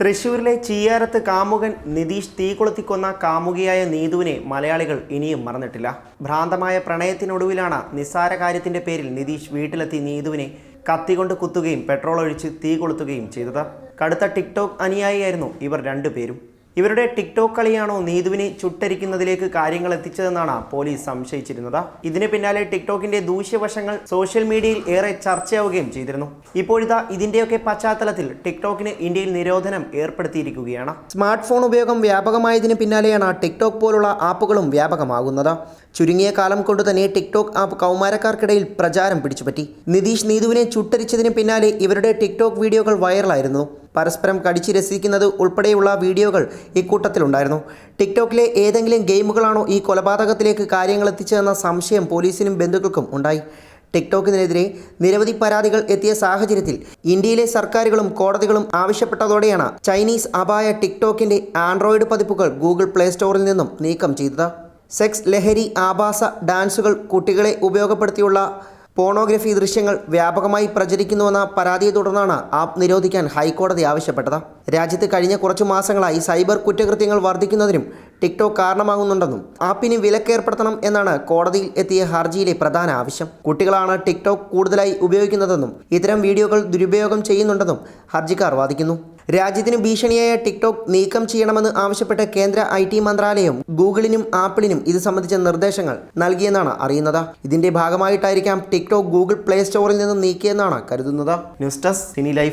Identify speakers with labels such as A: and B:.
A: തൃശ്ശൂരിലെ ചീയാരത്ത് കാമുകൻ നിതീഷ് തീ കൊളുത്തിക്കൊന്ന കാമുകിയായ നീതുവിനെ മലയാളികൾ ഇനിയും മറന്നിട്ടില്ല. ഭ്രാന്തമായ പ്രണയത്തിനൊടുവിലാണ് നിസ്സാര കാര്യത്തിന്റെ പേരിൽ നിതീഷ് വീട്ടിലെത്തി നീതുവിനെ കത്തികൊണ്ട് കുത്തുകയും പെട്രോൾ ഒഴിച്ച് തീ കൊളുത്തുകയും ചെയ്തത്. കടുത്ത ടിക്ടോക്ക് അനുയായിയായിരുന്നു ഇവർ രണ്ടുപേരും. ഇവരുടെ ടിക്ടോക്ക് കളിയാണോ നീതുവിനെ ചുട്ടരിക്കുന്നതിലേക്ക് കാര്യങ്ങൾ എത്തിച്ചതെന്നാണ് പോലീസ് സംശയിച്ചിരുന്നത്. ഇതിന് പിന്നാലെ ടിക്ടോക്കിന്റെ ദൂഷ്യവശങ്ങൾ സോഷ്യൽ മീഡിയയിൽ ഏറെ ചർച്ചയാവുകയും ചെയ്തിരുന്നു. ഇപ്പോഴിതാ ഇതിന്റെയൊക്കെ പശ്ചാത്തലത്തിൽ ടിക്ടോക്കിന് ഇന്ത്യയിൽ നിരോധനം ഏർപ്പെടുത്തിയിരിക്കുകയാണ്. സ്മാർട്ട് ഫോൺ ഉപയോഗം വ്യാപകമായതിന് പിന്നാലെയാണ് ടിക്ടോക്ക് പോലുള്ള ആപ്പുകളും വ്യാപകമാകുന്നത്. ചുരുങ്ങിയ കാലം കൊണ്ട് തന്നെ ടിക്ടോക്ക് ആപ്പ് കൗമാരക്കാർക്കിടയിൽ പ്രചാരം പിടിച്ചുപറ്റി. നിതീഷ് നീതുവിനെ ചുട്ടരിച്ചതിന് പിന്നാലെ ഇവരുടെ ടിക്ടോക്ക് വീഡിയോകൾ വൈറലായിരുന്നു. പരസ്പരം കടിച്ചു രസിക്കുന്നത് ഉൾപ്പെടെയുള്ള വീഡിയോകൾ ഇക്കൂട്ടത്തിലുണ്ടായിരുന്നു. ടിക്ടോക്കിലെ ഏതെങ്കിലും ഗെയിമുകളാണോ ഈ കൊലപാതകത്തിലേക്ക് കാര്യങ്ങൾ എത്തിച്ചതെന്ന സംശയം പോലീസിനും ബന്ധുക്കൾക്കും ഉണ്ടായി. ടിക്ടോക്കിനെതിരെ നിരവധി പരാതികൾ എത്തിയ സാഹചര്യത്തിൽ ഇന്ത്യയിലെ സർക്കാരുകളും കോടതികളും ആവശ്യപ്പെട്ടതോടെയാണ് ചൈനീസ് അപായ ടിക്ടോക്കിന്റെ ആൻഡ്രോയിഡ് പതിപ്പുകൾ ഗൂഗിൾ പ്ലേ സ്റ്റോറിൽ നിന്നും നീക്കം ചെയ്തത്. സെക്സ്, ലഹരി, ആഭാസ ഡാൻസുകൾ, കുട്ടികളെ ഉപയോഗപ്പെടുത്തിയുള്ള പോണോഗ്രഫി ദൃശ്യങ്ങൾ വ്യാപകമായി പ്രചരിക്കുന്നുവെന്ന പരാതിയെ തുടർന്നാണ് ആപ്പ് നിരോധിക്കാൻ ഹൈക്കോടതി ആവശ്യപ്പെട്ടത്. രാജ്യത്ത് കഴിഞ്ഞ കുറച്ചു മാസങ്ങളായി സൈബർ കുറ്റകൃത്യങ്ങൾ വർദ്ധിക്കുന്നതിനും ടിക്ടോക്ക് കാരണമാകുന്നുണ്ടെന്നും ആപ്പിന് വിലക്കേർപ്പെടുത്തണം എന്നാണ് കോടതിയിൽ എത്തിയ ഹർജിയിലെ പ്രധാന ആവശ്യം. കുട്ടികളാണ് ടിക്ടോക്ക് കൂടുതലായി ഉപയോഗിക്കുന്നതെന്നും ഇത്തരം വീഡിയോകൾ ദുരുപയോഗം ചെയ്യുന്നുണ്ടെന്നും ഹർജിക്കാർ വാദിക്കുന്നു. രാജ്യത്തിന് ഭീഷണിയായ ടിക്ടോക്ക് നീക്കം ചെയ്യണമെന്ന് ആവശ്യപ്പെട്ട് കേന്ദ്ര IT മന്ത്രാലയം ഗൂഗിളിനും ആപ്പിളിനും ഇത് സംബന്ധിച്ച നിർദ്ദേശങ്ങൾ നൽകിയെന്നാണ് അറിയുന്നത്. ഇതിന്റെ ഭാഗമായിട്ടായിരിക്കാം ടിക്ടോക്ക് ഗൂഗിൾ പ്ലേ സ്റ്റോറിൽ നിന്നും നീക്കിയെന്നാണ് കരുതുന്നത്. News desk Sini life.